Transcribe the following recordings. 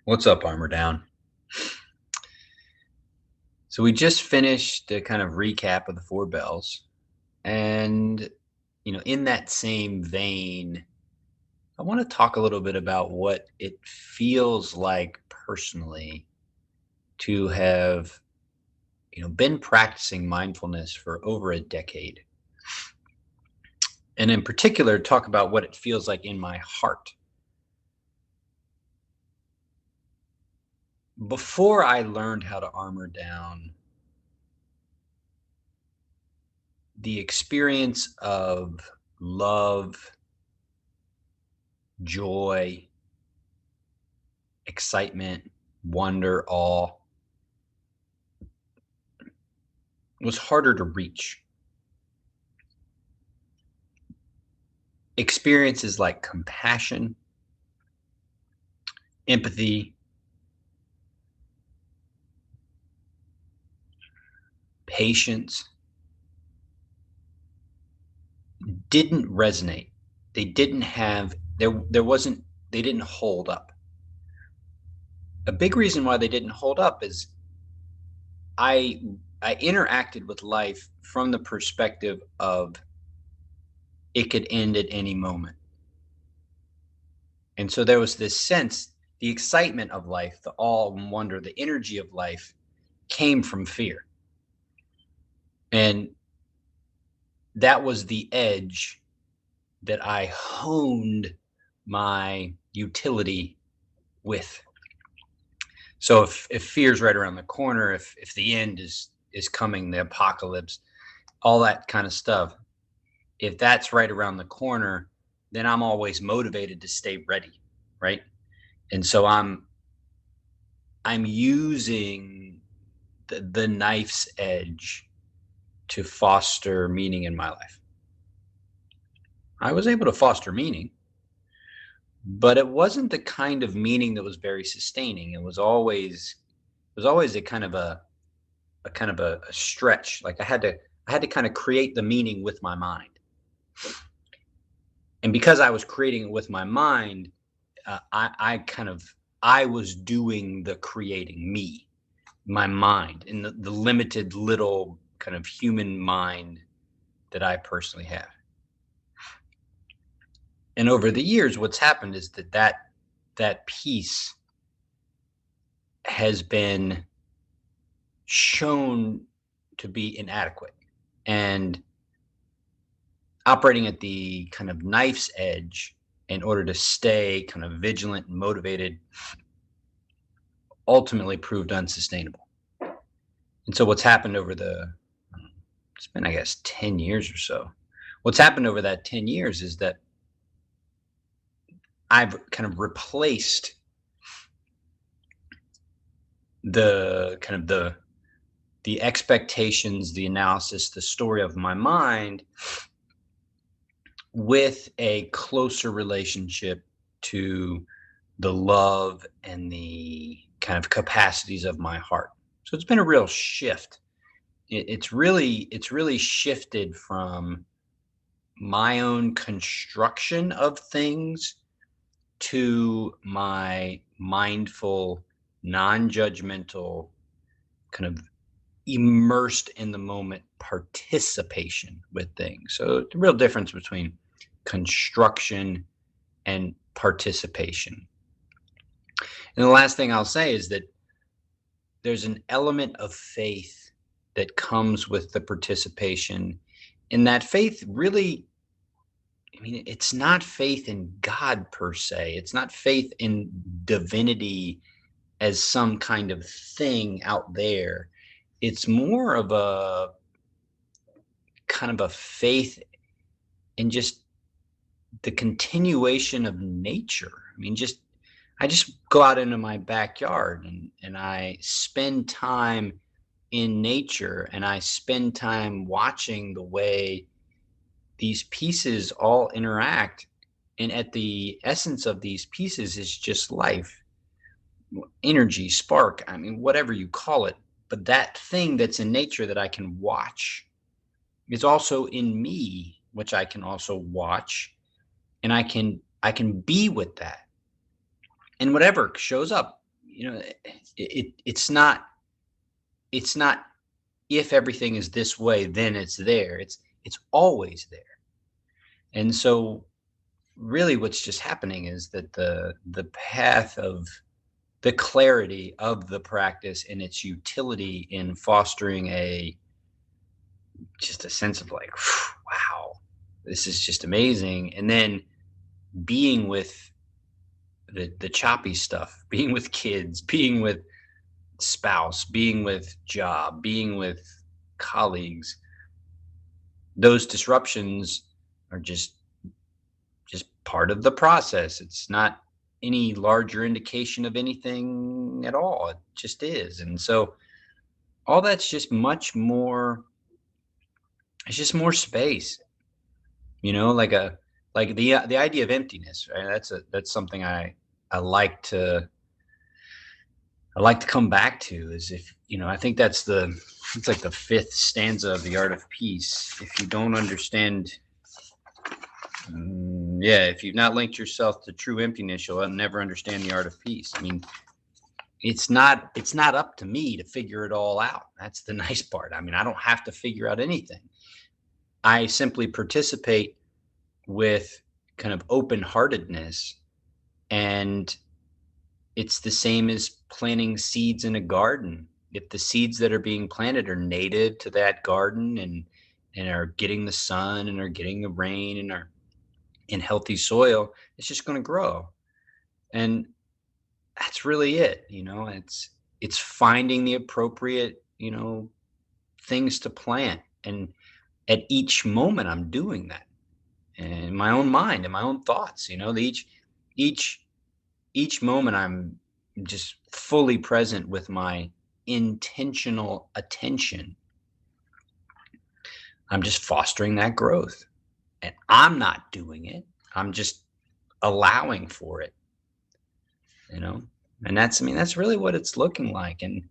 What's up, Armor Down? So we just finished a kind of recap of the Four Bells. And, in that same vein, I want to talk a little bit about what it feels like personally to have, been practicing mindfulness for over a decade. And in particular, talk about what it feels like in my heart. Before I learned how to armor down, the experience of love, joy, excitement, wonder, awe was harder to reach. Experiences like compassion, empathy, patience didn't resonate. They didn't have there wasn't they didn't hold up. A big reason why they didn't hold up is I I interacted with life from the perspective of it could end at any moment. And so there was this sense, the excitement of life, the awe and wonder, the energy of life came from fear. And that was the edge that I honed my utility with. So if fear's right around the corner, if the end is coming, the apocalypse, all that kind of stuff, if that's right around the corner, then I'm always motivated to stay ready, right? And so I'm using the knife's edge to foster meaning in my life. I was able to foster meaning, but it wasn't the kind of meaning that was very sustaining. It was always a stretch. Like I had to kind of create the meaning with my mind. And because I was creating it with my mind, I was doing the creating, my mind, in the limited little kind of human mind that I personally have. And over the years, what's happened is that piece has been shown to be inadequate. And operating at the kind of knife's edge in order to stay kind of vigilant and motivated ultimately proved unsustainable. And so what's happened over it's been, I guess, 10 years or so. What's happened over that 10 years is that I've kind of replaced the expectations, the analysis, the story of my mind with a closer relationship to the love and the kind of capacities of my heart. So it's been a real shift. It's really shifted from my own construction of things to my mindful, non-judgmental, kind of immersed in the moment participation with things. So the real difference between construction and participation. And the last thing I'll say is that there's an element of faith that comes with the participation. And that faith really, I mean, it's not faith in God per se. It's not faith in divinity as some kind of thing out there. It's more of a kind of a faith in just the continuation of nature. I mean, I just go out into my backyard and I spend time in nature and I spend time watching the way these pieces all interact. And at the essence of these pieces is just life, energy, spark, I mean, whatever you call it. But that thing that's in nature that I can watch is also in me, which I can also watch, and I can be with that. And whatever shows up, it's not if everything is this way, then it's there. It's always there. And so really what's just happening is that the path of the clarity of the practice and its utility in fostering a just a sense of like, wow, this is just amazing. And then being with the choppy stuff, being with kids, being with spouse, being with job, being with colleagues, those disruptions are just part of the process. It's not any larger indication of anything at all. It just is. And so all that's just much more, it's just more space, like the idea of emptiness, right? That's something I like to come back to is if, I think it's like the fifth stanza of The Art of Peace. If you don't understand, yeah, if you've not linked yourself to true emptiness, you'll never understand the art of peace. I mean, it's not up to me to figure it all out. That's the nice part. I mean, I don't have to figure out anything. I simply participate with kind of open-heartedness, and it's the same as planting seeds in a garden. If the seeds that are being planted are native to that garden and are getting the sun and are getting the rain and are in healthy soil, it's just going to grow. And that's really it. It's finding the appropriate, things to plant. And at each moment I'm doing that in my own mind and my own thoughts, each each moment I'm just fully present with my intentional attention. I'm just fostering that growth. And I'm not doing it. I'm just allowing for it, you know? And that's really what it's looking like. And,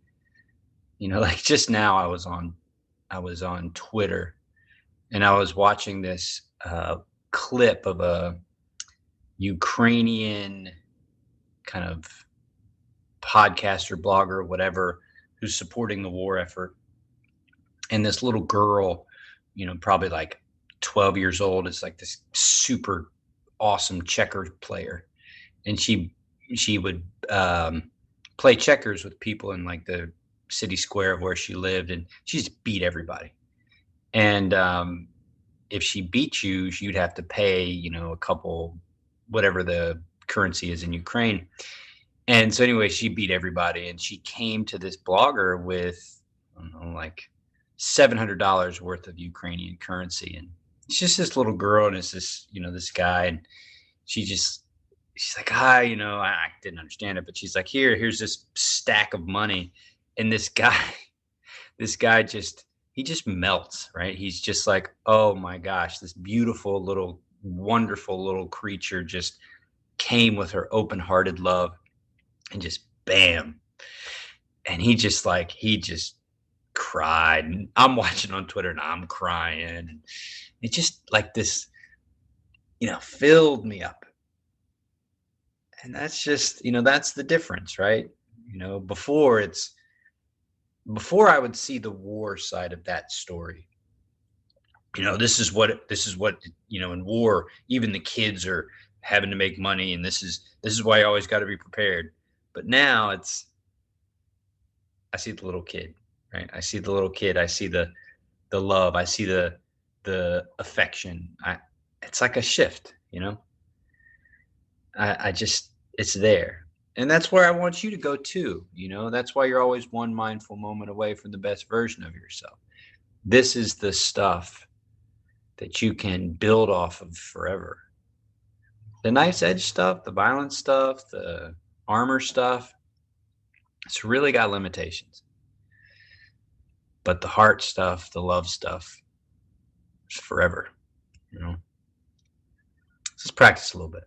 like just now I was on Twitter and I was watching this clip of a Ukrainian kind of podcaster, blogger, whatever, who's supporting the war effort. And this little girl, probably like 12 years old, is like this super awesome checker player. And she would play checkers with people in like the city square of where she lived, and she just beat everybody. And if she beat you, you'd have to pay, a couple, whatever the currency is in Ukraine. And so anyway, she beat everybody, and she came to this blogger with, I don't know, like $700 worth of Ukrainian currency. And it's just this little girl, and it's this, this guy, and she's like, hi, I didn't understand it, but she's like, here's this stack of money. And this guy, he just melts, right? He's just like, oh my gosh, this beautiful little, wonderful little creature just came with her open-hearted love and just bam. And he just cried. And I'm watching on Twitter and I'm crying. And it just like this, filled me up. And that's just, that's the difference, right? Before I would see the war side of that story. This is what, in war, even the kids are having to make money, and this is why you always got to be prepared. But now I see the little kid, right? I see the little kid. I see the love. I see the affection. It's like a shift, I just, it's there. And that's where I want you to go too. That's why you're always one mindful moment away from the best version of yourself. This is the stuff that you can build off of forever. The nice edge stuff, the violent stuff, the armor stuff, it's really got limitations. But the heart stuff, the love stuff, is forever. Let's practice a little bit.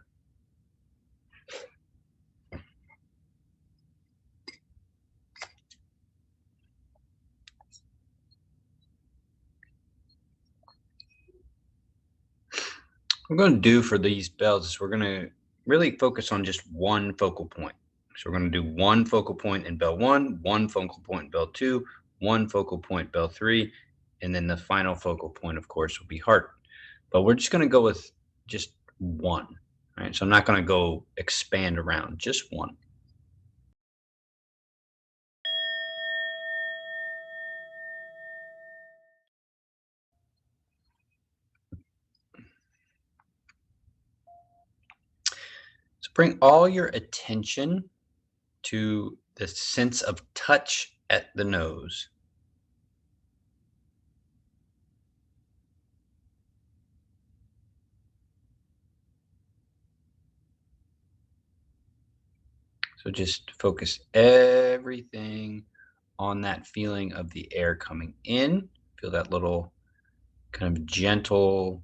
What we're going to do for these bells is we're going to really focus on just one focal point. So we're going to do one focal point in bell 1, one focal point in bell 2, one focal point bell 3, and then the final focal point, of course, will be heart. But we're just going to go with just one. Right? So I'm not going to go expand around, just one. So bring all your attention to the sense of touch at the nose. So just focus everything on that feeling of the air coming in. Feel that little kind of gentle,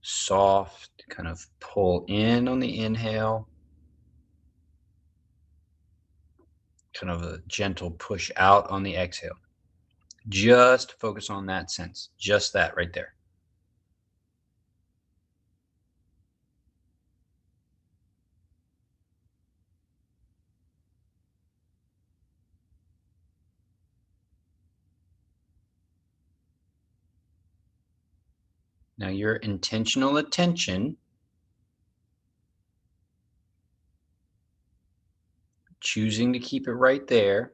soft kind of pull in on the inhale, kind of a gentle push out on the exhale. Just focus on that sense, just that right there. Now, your intentional attention, choosing to keep it right there,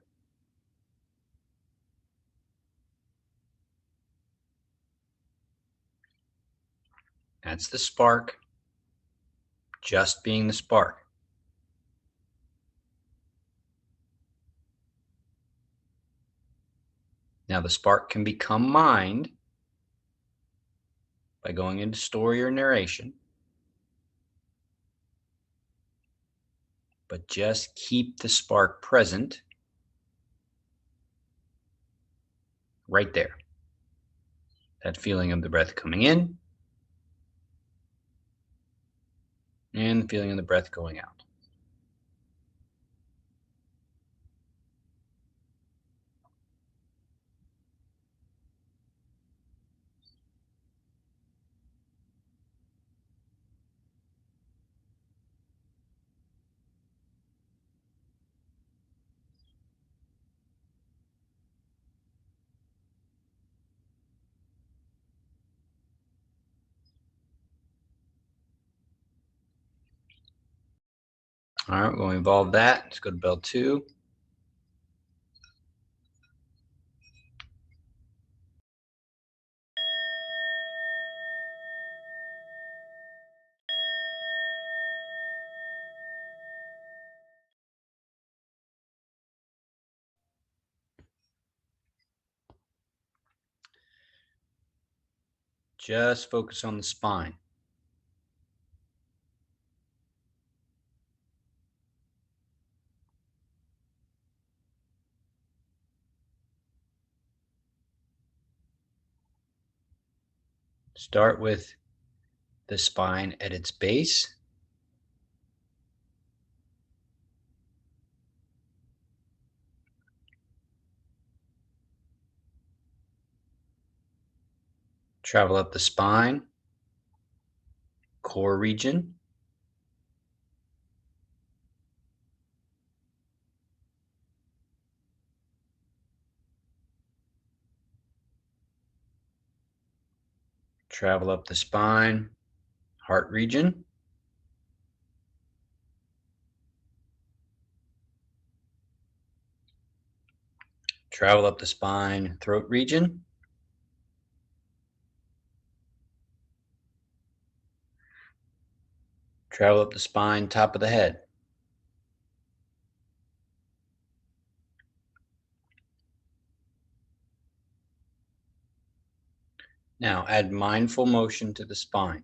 that's the spark, just being the spark. Now, the spark can become mind by going into story or narration, but just keep the spark present right there. That feeling of the breath coming in and the feeling of the breath going out. All right, we're going to involve that. Let's go to bell 2. Just focus on the spine. Start with the spine at its base. Travel up the spine, core region. Travel up the spine, heart region. Travel up the spine, throat region. Travel up the spine, top of the head. Now add mindful motion to the spine.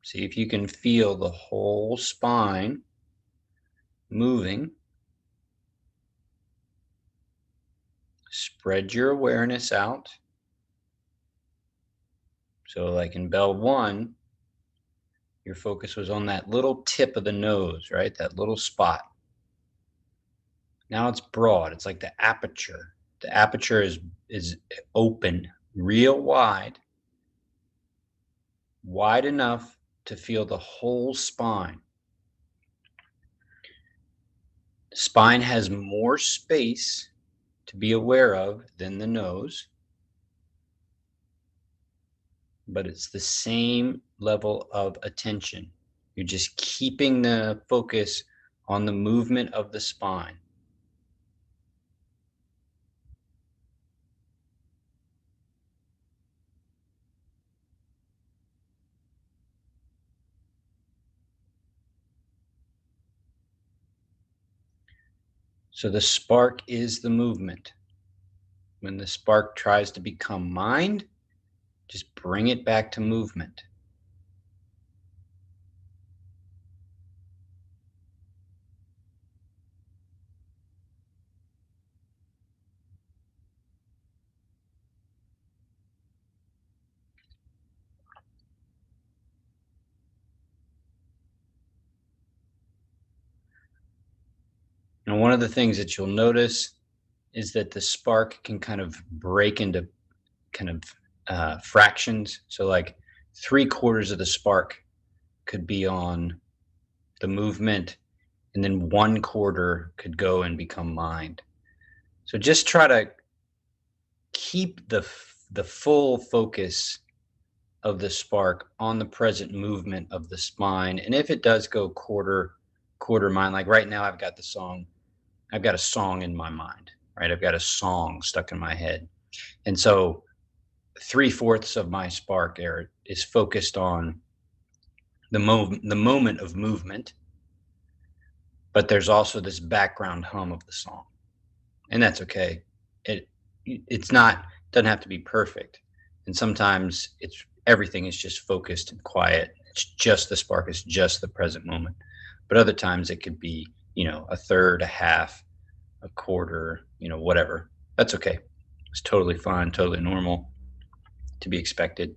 See if you can feel the whole spine moving. Spread your awareness out. So like in bell 1, your focus was on that little tip of the nose, right? That little spot. Now it's broad. It's like the aperture. The aperture is open, real wide enough to feel the whole spine. The spine has more space to be aware of than the nose, but it's the same level of attention. You're just keeping the focus on the movement of the spine. So the spark is the movement. When the spark tries to become mind, just bring it back to movement. And one of the things that you'll notice is that the spark can kind of break into kind of fractions. So, like 3/4 of the spark could be on the movement, and then 1/4 could go and become mind. So, just try to keep the full focus of the spark on the present movement of the spine. And if it does go quarter mind, like right now, I've got a song in my mind, right? I've got a song stuck in my head. And so 3/4 of my spark air is focused on the moment of movement, but there's also this background hum of the song. And that's okay. It it's not doesn't have to be perfect. And sometimes it's everything is just focused and quiet. It's just the spark, is just the present moment. But other times it could be, a third, a half, a quarter, whatever. That's okay. It's totally fine, totally normal, to be expected.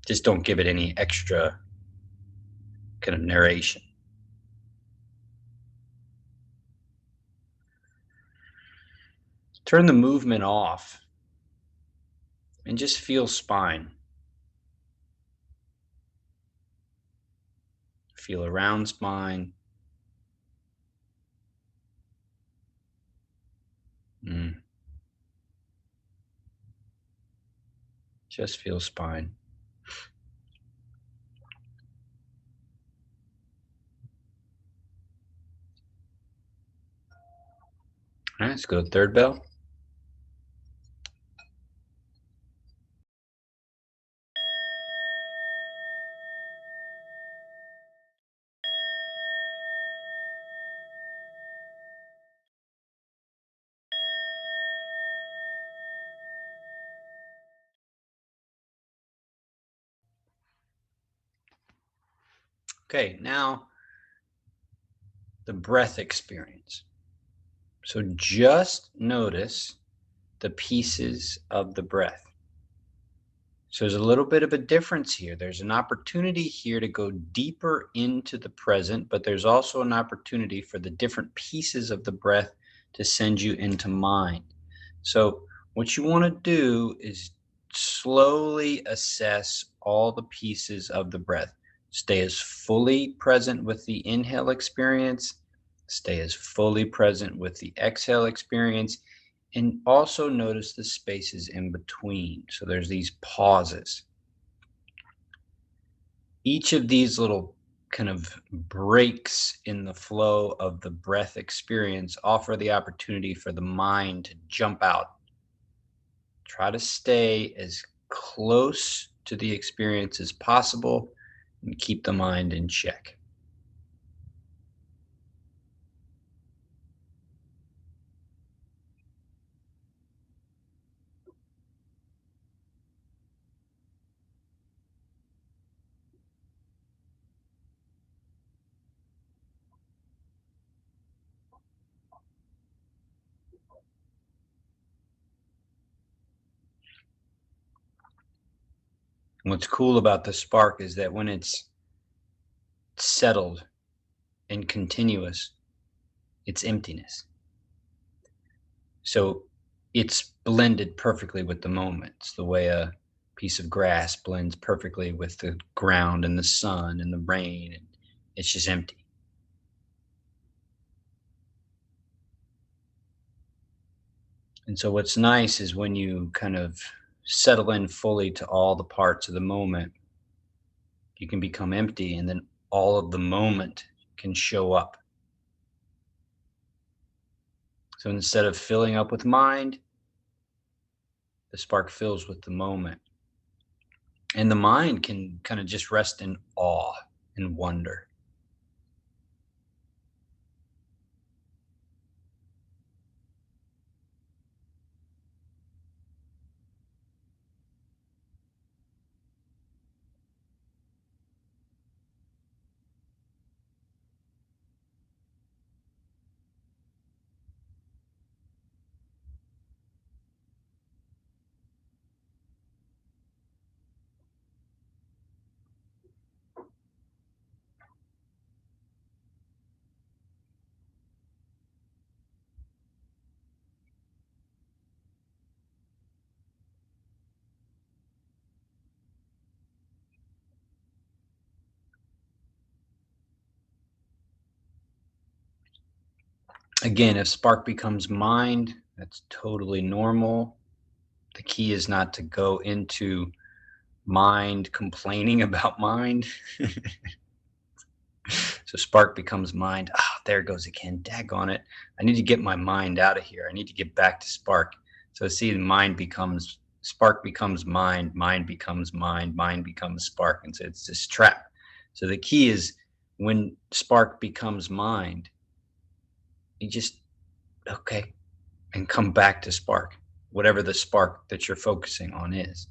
Just don't give it any extra kind of narration. Turn the movement off and just feel spine. Feel around spine. Mm. Just feel spine. All right, let's go to third bell. Okay, now the breath experience. So just notice the pieces of the breath. So there's a little bit of a difference here. There's an opportunity here to go deeper into the present, but there's also an opportunity for the different pieces of the breath to send you into mind. So what you want to do is slowly assess all the pieces of the breath. Stay as fully present with the inhale experience, stay as fully present with the exhale experience, and also notice the spaces in between. So there's these pauses. Each of these little kind of breaks in the flow of the breath experience offer the opportunity for the mind to jump out. Try to stay as close to the experience as possible and keep the mind in check. And what's cool about the spark is that when it's settled and continuous, it's emptiness. So it's blended perfectly with the moment. It's the way a piece of grass blends perfectly with the ground and the sun and the rain. And it's just empty. And so what's nice is when you kind of settle in fully to all the parts of the moment, you can become empty and then all of the moment can show up. So instead of filling up with mind, the spark fills with the moment. And the mind can kind of just rest in awe and wonder. Again, if spark becomes mind, that's totally normal. The key is not to go into mind complaining about mind. So spark becomes mind. Ah, there it goes again. Daggone it. I need to get my mind out of here. I need to get back to spark. So see, mind becomes spark becomes mind becomes mind becomes spark. And so it's this trap. So the key is when spark becomes mind, you just okay and come back to spark, whatever the spark that you're focusing on is.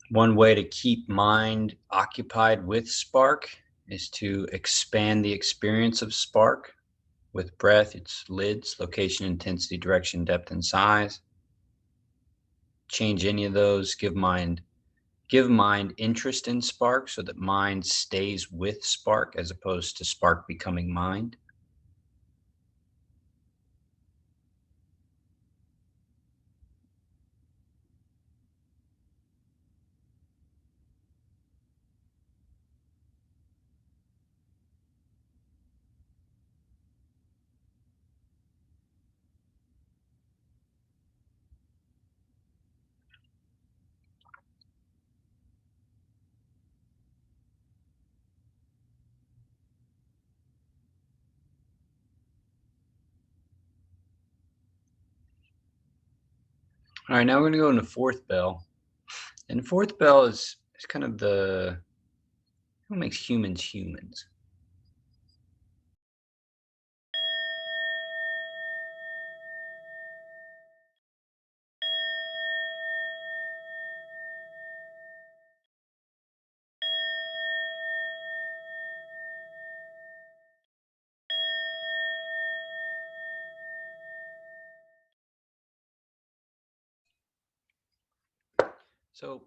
One way to keep mind occupied with spark is to expand the experience of spark with breath, its lids, location, intensity, direction, depth, and size. Change any of those. Give mind interest in spark so that mind stays with spark as opposed to spark becoming mind. All right, now we're going to go into fourth bell. And fourth bell is kind of the what makes humans humans. So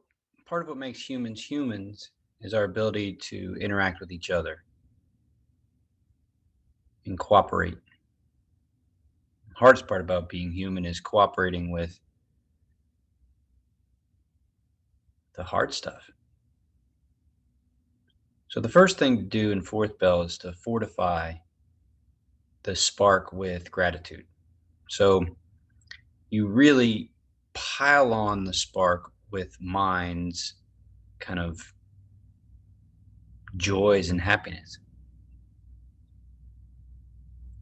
part of what makes humans humans is our ability to interact with each other and cooperate. The hardest part about being human is cooperating with the hard stuff. So the first thing to do in fourth bell is to fortify the spark with gratitude. So you really pile on the spark with mind's kind of joys and happiness.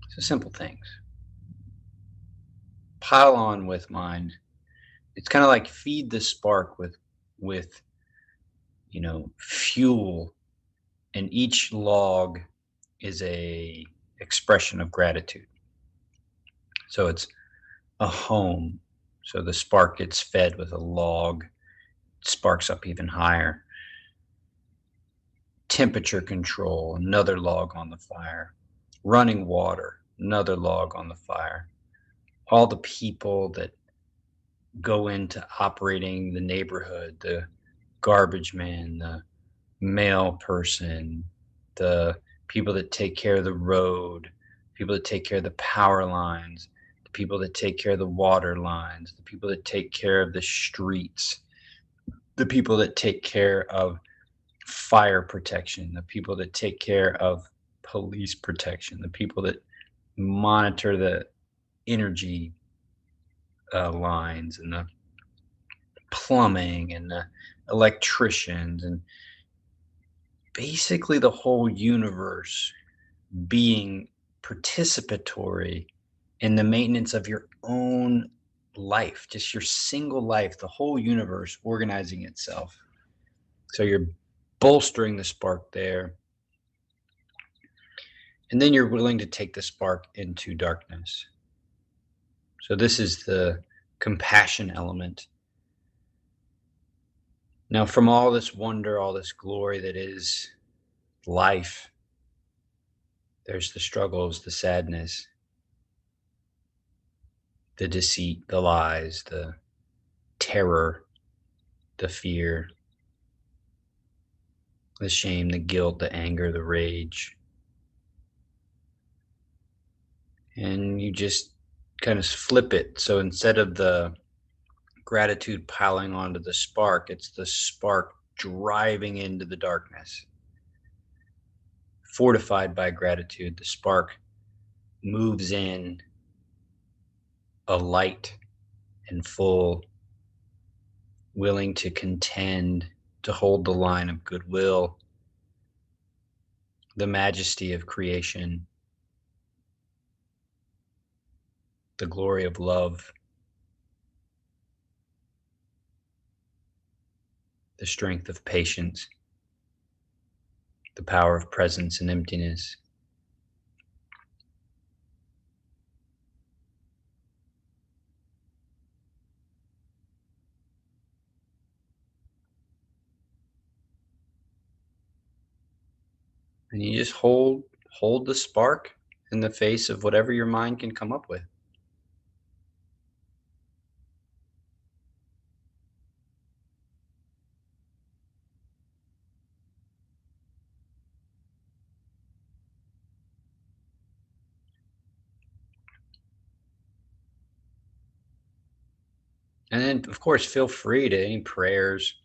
So simple things. Pile on with mind. It's kind of like feed the spark with fuel, and each log is a expression of gratitude. So it's a home. So the spark gets fed with a log, sparks up even higher. Temperature control, another log on the fire. Running water, another log on the fire. All the people that go into operating the neighborhood, the garbage man, the mail person, the people that take care of the road, people that take care of the power lines, the people that take care of the water lines, the people that take care of the streets, the people that take care of fire protection, the people that take care of police protection, the people that monitor the energy lines and the plumbing and the electricians, and basically the whole universe being participatory in the maintenance of your own life, just your single life, the whole universe organizing itself. So you're bolstering the spark there. And then you're willing to take the spark into darkness. So this is the compassion element. Now, from all this wonder, all this glory that is life, there's the struggles, the sadness, the deceit, the lies, the terror, the fear, the shame, the guilt, the anger, the rage. And you just kind of flip it. So instead of the gratitude piling onto the spark, it's the spark driving into the darkness. Fortified by gratitude, the spark moves in a light and full, willing to contend, to hold the line of goodwill, the majesty of creation, the glory of love, the strength of patience, the power of presence and emptiness. And you just hold the spark in the face of whatever your mind can come up with. And then, of course, feel free to any prayers,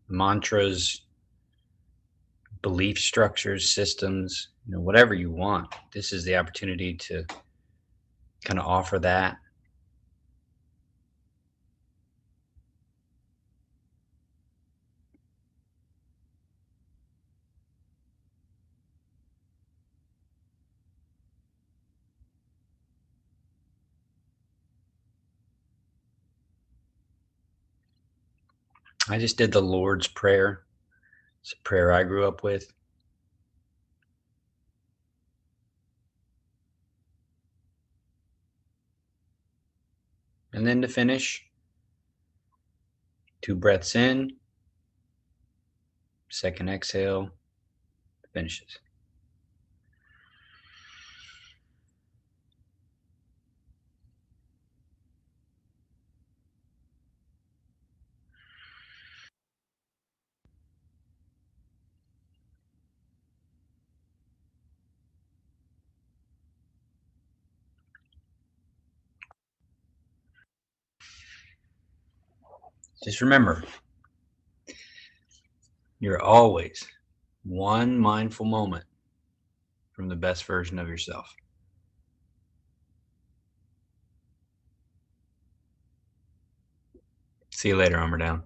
mantras, belief structures, systems, whatever you want. This is the opportunity to kind of offer that. I just did the Lord's Prayer. It's a prayer I grew up with. And then to finish, 2 breaths in, second exhale, finishes. Just remember, you're always one mindful moment from the best version of yourself. See you later, Armor Down.